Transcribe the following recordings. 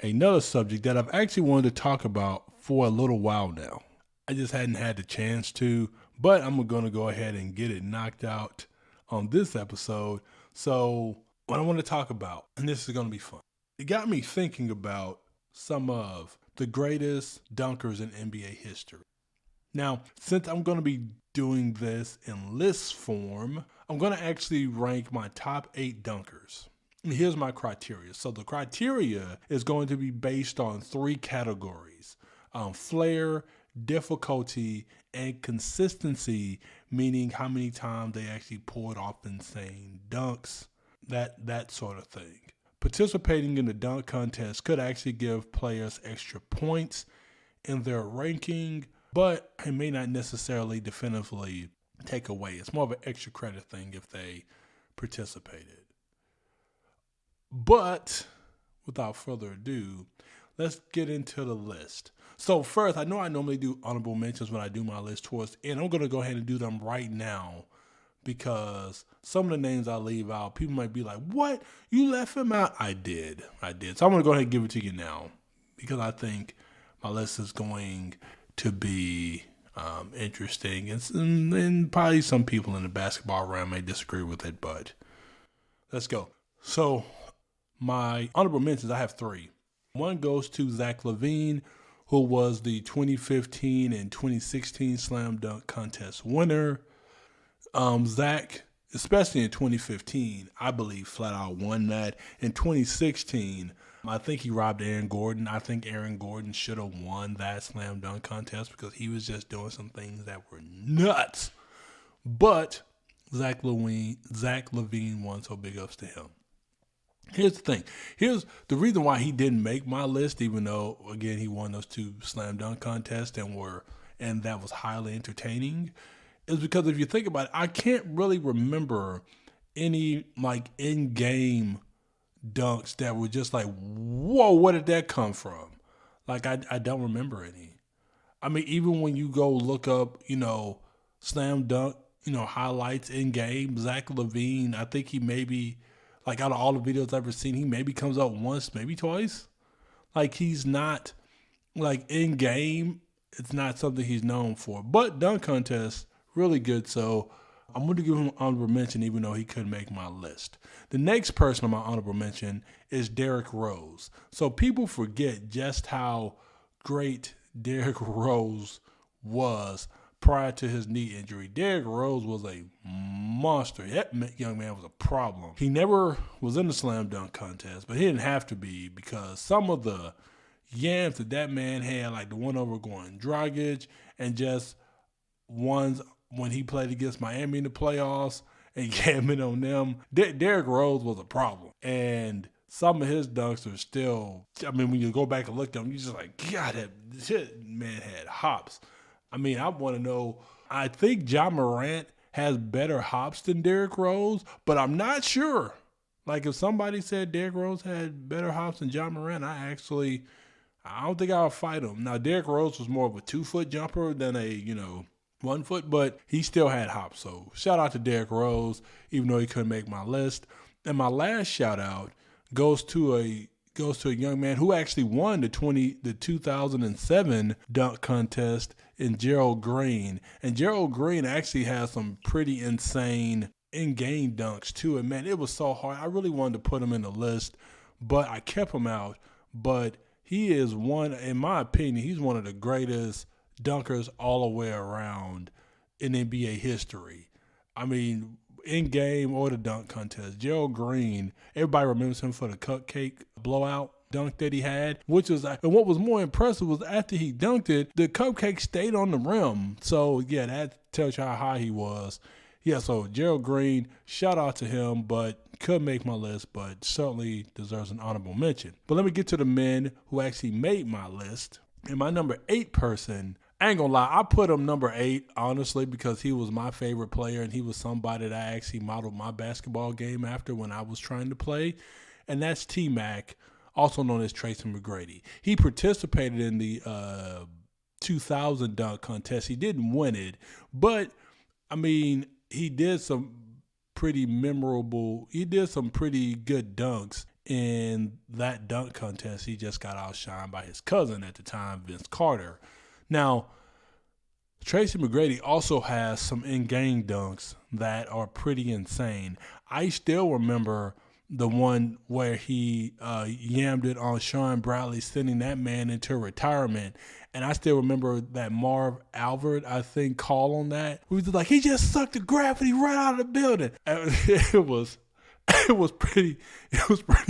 another subject that I've actually wanted to talk about for a little while now. I just hadn't had the chance to, but I'm going to go ahead and get it knocked out on this episode. So, what I want to talk about, and this is going to be fun, it got me thinking about some of the greatest dunkers in NBA history. Now, since I'm going to be doing this in list form, I'm going to actually rank my top 8 dunkers. And here's my criteria. So the criteria is going to be based on 3 categories: flair, difficulty, and consistency, meaning how many times they actually pulled off insane dunks, that sort of thing. Participating in the dunk contest could actually give players extra points in their ranking, but it may not necessarily definitively take away. It's more of an extra credit thing if they participated. But without further ado, let's get into the list. So first, I know I normally do honorable mentions when I do my list towards the end. I'm going to go ahead and do them right now because some of the names I leave out, people might be like, what? You left him out? I did. So I'm going to go ahead and give it to you now because I think my list is going to be interesting. And probably some people in the basketball realm may disagree with it, but let's go. So my honorable mentions, I have 3. One goes to Zach LaVine, who was the 2015 and 2016 Slam Dunk Contest winner. Zach, especially in 2015, I believe flat out won that. In 2016, I think he robbed Aaron Gordon. I think Aaron Gordon should have won that Slam Dunk Contest because he was just doing some things that were nuts. But Zach LaVine won, so big ups to him. Here's the thing. Here's the reason why he didn't make my list, even though again he won those 2 slam dunk contests and that was highly entertaining, is because if you think about it, I can't really remember any like in-game dunks that were just like, whoa, where did that come from? Like I don't remember any. I mean, even when you go look up, slam dunk, highlights in game, Zach LaVine, I think he maybe, like out of all the videos I've ever seen, he maybe comes up once, maybe twice. Like he's not, like in game, it's not something he's known for. But dunk contest, really good. So I'm going to give him honorable mention even though he couldn't make my list. The next person on my honorable mention is Derrick Rose. So people forget just how great Derrick Rose was prior to his knee injury. Derrick Rose was a monster. That young man was a problem. He never was in the slam dunk contest, but he didn't have to be because some of the yams that man had, like the one over Goran Dragic and just ones when he played against Miami in the playoffs and gamming on them, Derrick Rose was a problem. And some of his dunks are still, I mean, when you go back and look at them, you're just like, God, that shit, man had hops. I mean, I want to know, I think Ja Morant has better hops than Derrick Rose, but I'm not sure. Like if somebody said Derrick Rose had better hops than Ja Morant, I don't think I'll fight him. Now, Derrick Rose was more of a 2-foot jumper than a, 1 foot, but he still had hops. So shout out to Derrick Rose, even though he couldn't make my list. And my last shout out goes to a young man who actually won the 2007 dunk contest in Gerald Green. And Gerald Green actually has some pretty insane in-game dunks too. And man, it was so hard. I really wanted to put him in the list, but I kept him out. But he is one, in my opinion, he's one of the greatest dunkers all the way around in NBA history. I mean, in game or the dunk contest, Gerald Green, everybody remembers him for the cupcake blowout dunk that he had, and what was more impressive was after he dunked it, the cupcake stayed on the rim. So yeah, that tells you how high he was. Yeah, so Gerald Green, shout out to him, but could make my list, but certainly deserves an honorable mention. But let me get to the men who actually made my list. And my number 8 person, I ain't gonna lie, I put him number 8, honestly, because he was my favorite player and he was somebody that I actually modeled my basketball game after when I was trying to play. And that's T-Mac, also known as Tracy McGrady. He participated in the 2000 dunk contest. He didn't win it, but, I mean, he did some pretty good dunks in that dunk contest, he just got outshined by his cousin at the time, Vince Carter. Now, Tracy McGrady also has some in-game dunks that are pretty insane. I still remember the one where he yammed it on Sean Bradley, sending that man into retirement. And I still remember that Marv Albert, I think, call on that. We was like, he just sucked the gravity right out of the building. And it was pretty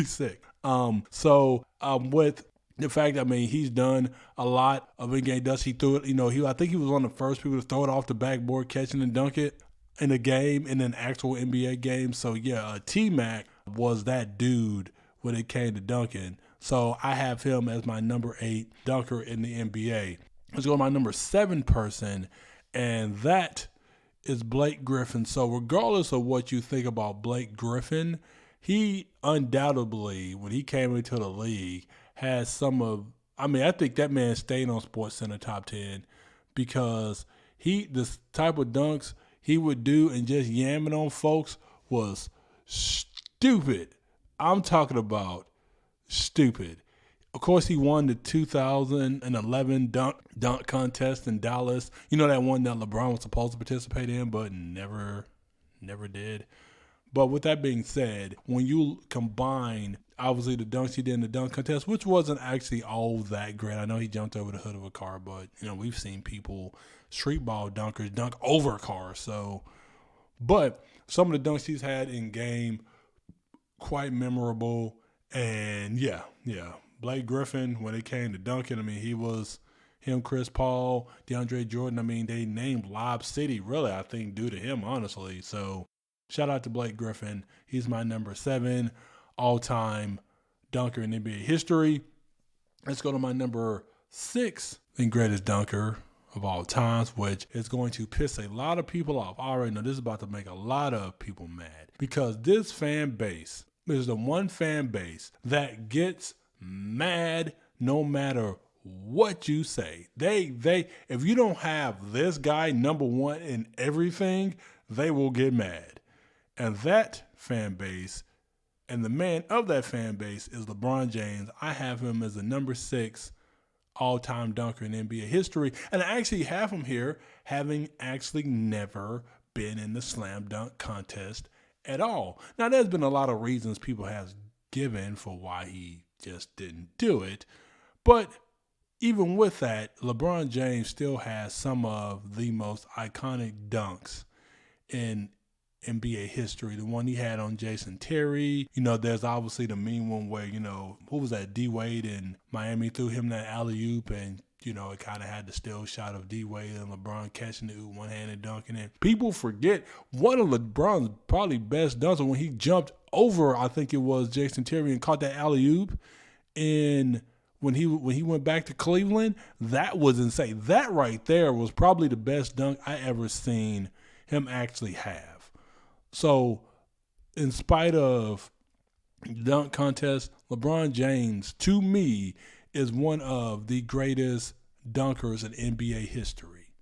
sick. With the fact, I mean, he's done a lot of in-game dunks. He threw it, I think he was one of the first people to throw it off the backboard, catching and dunk it in a game, in an actual NBA game. So, yeah, T-Mac was that dude when it came to dunking. So I have him as my number 8 dunker in the NBA. Let's go to my number 7 person, and that is Blake Griffin. So regardless of what you think about Blake Griffin, he undoubtedly, when he came into the league, has I think that man stayed on SportsCenter top 10 because this type of dunks he would do and just yamming on folks was stupid. I'm talking about stupid. Of course, he won the 2011 dunk contest in Dallas. You know, that one that LeBron was supposed to participate in, but never did. But with that being said, when you combine, obviously, the dunks he did in the dunk contest, which wasn't actually all that great. I know he jumped over the hood of a car, but, we've seen people, street ball dunkers, dunk over cars. But some of the dunks he's had in game, quite memorable. And, yeah. Blake Griffin, when it came to dunking, him, Chris Paul, DeAndre Jordan, they named Lob City, really, I think, due to him, honestly. So, shout out to Blake Griffin. He's my number 7 all-time dunker in NBA history. Let's go to my number 6, the greatest dunker of all times, which is going to piss a lot of people off. I already know this is about to make a lot of people mad because this fan base is the one fan base that gets mad no matter what you say. They if you don't have this guy number 1 in everything, they will get mad. And that fan base, and the man of that fan base is LeBron James. I have him as the number 6 all-time dunker in NBA history. And I actually have him here having actually never been in the slam dunk contest at all. Now, there's been a lot of reasons people have given for why he just didn't do it. But even with that, LeBron James still has some of the most iconic dunks in NBA history. The one he had on Jason Terry. There's obviously the mean one where, who was that? D-Wade in Miami threw him that alley-oop and, it kind of had the still shot of D-Wade and LeBron catching it with one-handed dunking it. People forget one of LeBron's probably best dunks when he jumped over, I think it was Jason Terry, and caught that alley-oop when he went back to Cleveland. That was insane. That right there was probably the best dunk I ever seen him actually have. So, in spite of the dunk contest, LeBron James, to me, is one of the greatest dunkers in NBA history.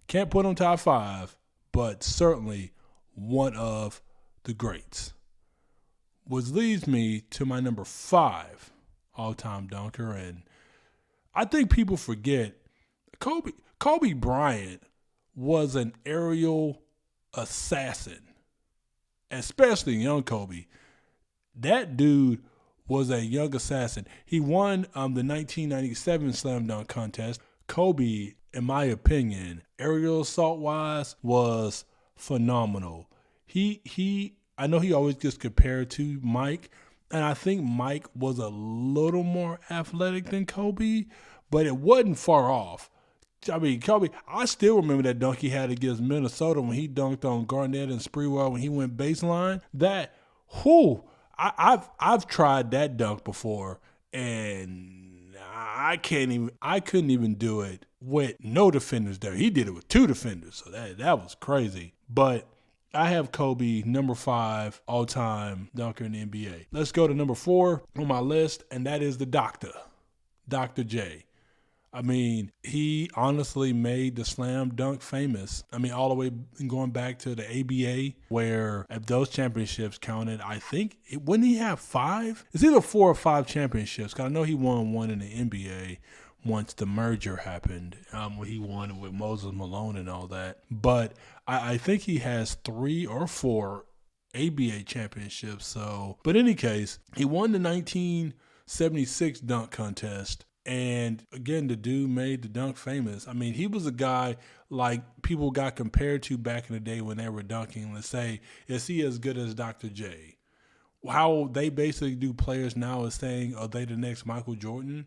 Can't put him top 5, but certainly one of the greats. Which leads me to my number 5 all-time dunker, and I think people forget Kobe Bryant was an aerial assassin. Especially young Kobe. That dude was a young assassin. He won the 1997 slam dunk contest. Kobe, in my opinion, aerial assault-wise, was phenomenal. I know he always gets compared to Mike, and I think Mike was a little more athletic than Kobe, but it wasn't far off. Kobe, I still remember that dunk he had against Minnesota when he dunked on Garnett and Sprewell when he went baseline. I've tried that dunk before, and I couldn't even do it with no defenders there. He did it with 2 defenders, so that was crazy. But I have Kobe, number 5 all-time dunker in the NBA. Let's go to number 4 on my list, and that is the Doctor, Dr. J. I mean, he honestly made the slam dunk famous. I mean, all the way going back to the ABA, where if those championships counted, I think, wouldn't he have five? It's either 4 or 5 championships. Cause I know he won one in the NBA once the merger happened, when he won with Moses Malone and all that. But I think he has 3 or 4 ABA championships. So, but in any case, he won the 1976 dunk contest. And again, the dude made the dunk famous. I mean, he was a guy like people got compared to back in the day when they were dunking. Let's say, is he as good as Dr. J? How they basically do players now is saying, are they the next Michael Jordan?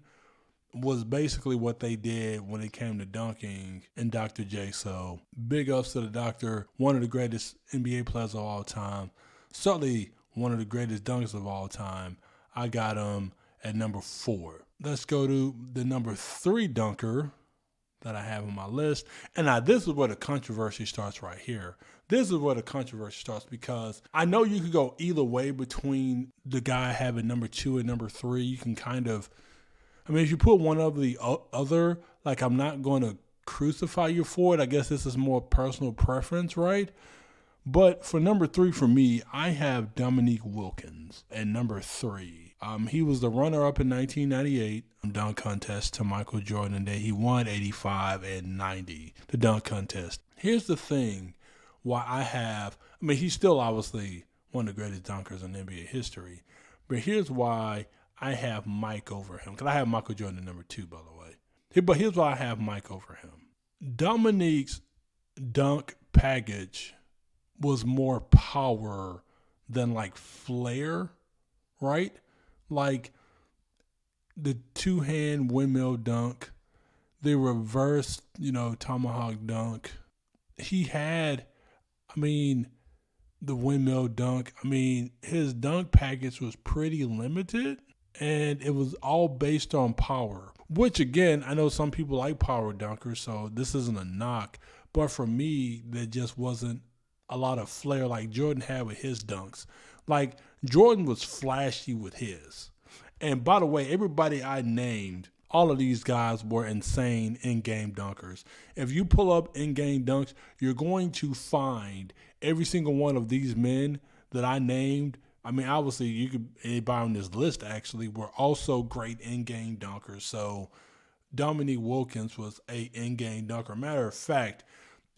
Was basically what they did when it came to dunking and Dr. J. So big ups to the doctor, one of the greatest NBA players of all time. Certainly one of the greatest dunkers of all time. I got him at number 4. Let's go to the number 3 dunker that I have on my list. And now this is where the controversy starts right here. This is where the controversy starts because I know you could go either way between the guy having number 2 and number 3. You can kind of, I mean, if you put one over the other, like I'm not going to crucify you for it. I guess this is more personal preference, right? But for number 3 for me, I have Dominique Wilkins at number 3. He was the runner-up in 1998 dunk contest to Michael Jordan, and then he won 85 and 90, the dunk contest. Here's the thing why I mean, he's still obviously one of the greatest dunkers in NBA history, but here's why I have Mike over him, because I have Michael Jordan at number 2, by the way. But here's why I have Mike over him. Dominique's dunk package was more power than like flair, right? Like the 2-hand windmill dunk, the reverse, tomahawk dunk. He had, I mean, the windmill dunk. I mean, his dunk package was pretty limited, and it was all based on power, which again, I know some people like power dunkers, so this isn't a knock. But for me, there just wasn't a lot of flair like Jordan had with his dunks. Like, Jordan was flashy with his. And by the way, everybody I named, all of these guys were insane in-game dunkers. If you pull up in-game dunks, you're going to find every single one of these men that I named. I mean, obviously, anybody on this list actually were also great in-game dunkers. So Dominique Wilkins was a in-game dunker. Matter of fact,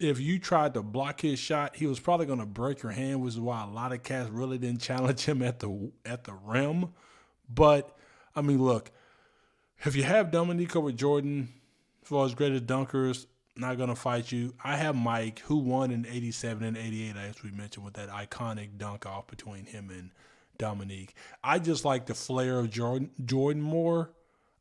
if you tried to block his shot, he was probably going to break your hand, which is why a lot of cats really didn't challenge him at the rim. But, I mean, look, if you have Dominique over Jordan, as far as greatest dunkers, not going to fight you. I have Mike, who won in 87 and 88, as we mentioned, with that iconic dunk off between him and Dominique. I just like the flair of Jordan more,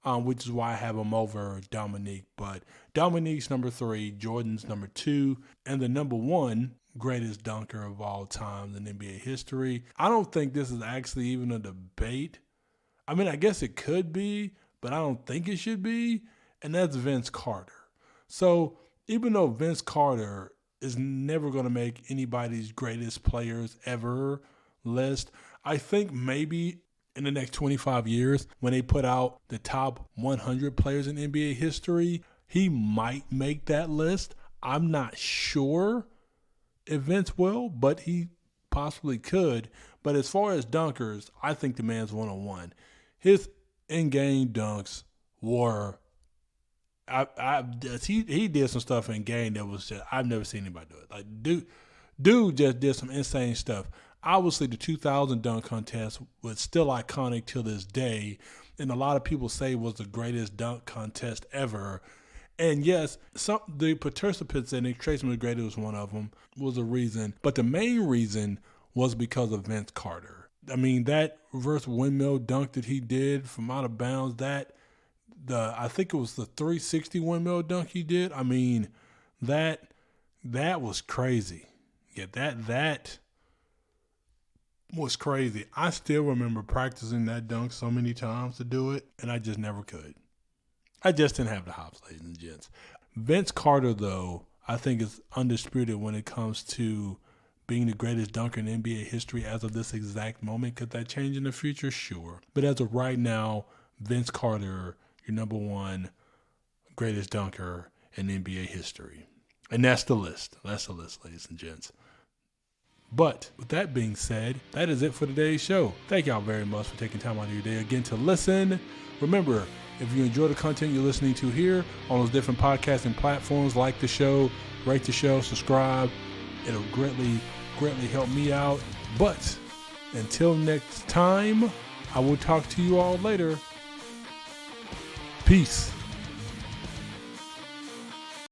which is why I have him over Dominique. But Dominique's number 3, Jordan's number 2, and the number 1 greatest dunker of all time in NBA history. I don't think this is actually even a debate. I mean, I guess it could be, but I don't think it should be, and that's Vince Carter. So even though Vince Carter is never going to make anybody's greatest players ever list, I think maybe in the next 25 years, when they put out the top 100 players in NBA history, he might make that list. I'm not sure if Vince will, but he possibly could. But as far as dunkers, I think the man's 101. His in-game dunks were, he did some stuff in game that was just, I've never seen anybody do it. Like, dude just did some insane stuff. Obviously, the 2000 dunk contest was still iconic till this day, and a lot of people say was the greatest dunk contest ever. And yes, the participants, and Nick Tracy McGrady was one of them, was a reason. But the main reason was because of Vince Carter. I mean, that reverse windmill dunk that he did from out of bounds, I think it was the 360 windmill dunk he did. I mean, that was crazy. Yeah, that was crazy. I still remember practicing that dunk so many times to do it, and I just never could. I just didn't have the hops, ladies and gents. Vince Carter, though, I think is undisputed when it comes to being the greatest dunker in NBA history as of this exact moment. Could that change in the future? Sure. But as of right now, Vince Carter, your number 1 greatest dunker in NBA history. And that's the list. That's the list, ladies and gents. But with that being said, that is it for today's show. Thank y'all very much for taking time out of your day again to listen. Remember, if you enjoy the content you're listening to here on those different podcasting platforms, like the show, rate the show, subscribe. It'll greatly help me out. But until next time, I will talk to you all later. Peace.